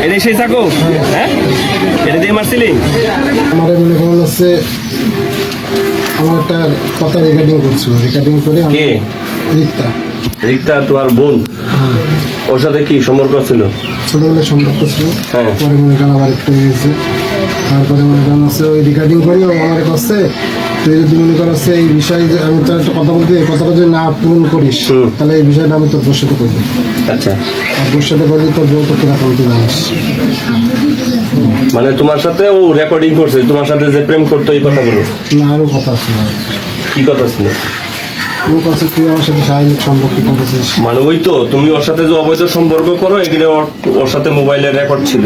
এটা সেই চাকু? হ্যাঁ, এটা দিয়ে মারছিলি? আমার মনে করেন হচ্ছে আমার একটা কথা রেকর্ডিং করছিল, রেকর্ডিং করে কে? রিক্তা। রিক্তা তোমার বোন? ওর সাথে কি সম্পর্ক ছিল? ছোটবেলায় সম্পর্ক ছিল, হ্যাঁ। পরে মনে করেন আবার একটু হয়েছে। তারপরে মনে করেন হচ্ছে ওই রেকর্ডিং করি আমার কাছে, তুই যদি মনে কর হচ্ছে এই বিষয়ে যে আমি তোর একটা কথা বলতে, এই কথাটা যদি না পূরণ করিস তাহলে এই বিষয়টা আমি তোর সাথে করবো। আচ্ছা, আর তোর সাথে করলে তোর বউ তোকে রাখা তুই জানিস। মানে তোমার সাথে ও রেকর্ডিং করছে, তোমার সাথে যে প্রেম করতো এই কথাগুলো? না, আরও কথা ছিল। কি কথা ছিল? ও কাছে তুই আমার সাথে শারীরিক সম্পর্ক করতেছিস। মানে ওই তো তুমি ওর সাথে যে অবৈধ সম্পর্ক করো, এগুলো ওর সাথে মোবাইলের রেকর্ড ছিল,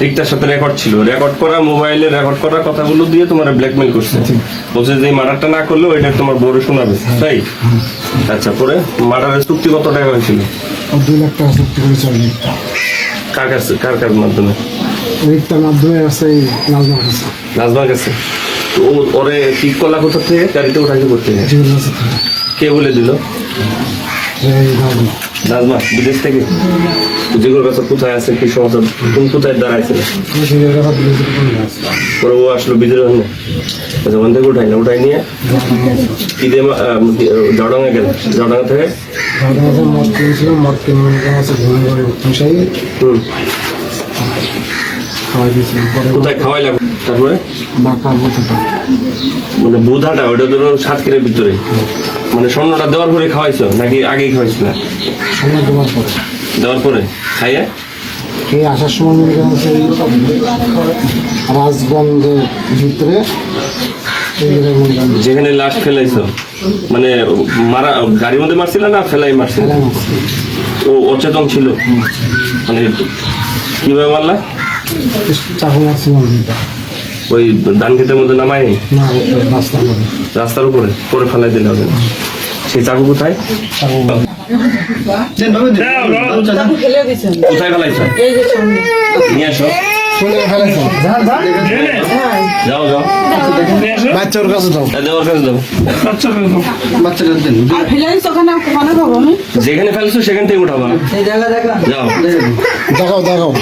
রিক্তার সাথে রেকর্ড ছিল, রেকর্ড করা মোবাইলে রেকর্ড করা কথাগুলো দিয়ে তোমার ব্ল্যাকমেল করছে। বলছে যে মার্ডারটা না করলেও এটা তোমার বউরে শোনাবে, তাই? আচ্ছা, পরে মার্ডারের চুক্তি কত টাকা হয়েছিল? ও 2 লাখ টাকা চুক্তি করেছে ওই রিক্তা। কার কাছে, কার কার মাধ্যমে? রিক্তার মাধ্যমে আছে এই নাজমার কাছে। নাজমার কাছে? তো ওরে ঠিক করলা কোথা থেকে? গাড়িতে উঠাইতে করতে জিগুর কাছে থেকে। কে বলে দিল? এই নাজমা। নাজমা বিদেশ থেকে? জিগুর কাছে কোথায় আছে, কি সমস্যা, কোন কোথায় দাঁড়াইছিল? জিগুর কাছে বিদেশে কোথায় আছে? পরে ও আসলো বিদ্রোহ নিয়ে। আচ্ছা, ওখান থেকে উঠাই নিয়ে ঈদে জড়াঙ্গা গেল, জড়াঙ্গা থেকে আমাদের কাছে মদ কিনেছিলাম, মদ কিনে মনে করেন হচ্ছে ঘুরে ঘুরে মিশাই খাওয়াই দিয়েছিলাম। পরে কোথায় খাওয়াই লাগবে? তারপরে বাঁকা বোঝাটা মানে বুধাটা ওটা ধরো 7 কিলোর ভিতরে, মানে স্বর্ণটা দেওয়ার পরে খাওয়াইছো নাকি আগেই খাওয়াইছিল? সময় দেওয়ার পরে, দেওয়ার পরে খাইয়ে এই আসার সময় মনে করেন হচ্ছে এই রাজগঞ্জের ভিতরে এই জায়গায় মনে করেন যেখানে লাশ ফেলাইছো, মানে মারা গাড়ির মধ্যে মারছিল না ফেলাই মারছিল? ফেলাই মারছে। ও অচেতন ছিল? মানে কিভাবে মারলা? চাকু মারছিলাম দুইটা। ওই ধান ক্ষেতের মধ্যে নামায় না, রাস্তা করে রাস্তার উপরে পরে ফেলাই দিলে হবে? সেই চাকু কোথায়? চাকু কোথায় ফেলাইছো? নিয়ে আসো, শুনে ফেলাইছো। যাও যাও, বাচ্চার কাছে যাও, দেওয়ার কাছে যাও। বাচ্চাটা দেন। যেখানে ফেলছো সেখান থেকে উঠাবা। যাও, দেখাও দেখাও।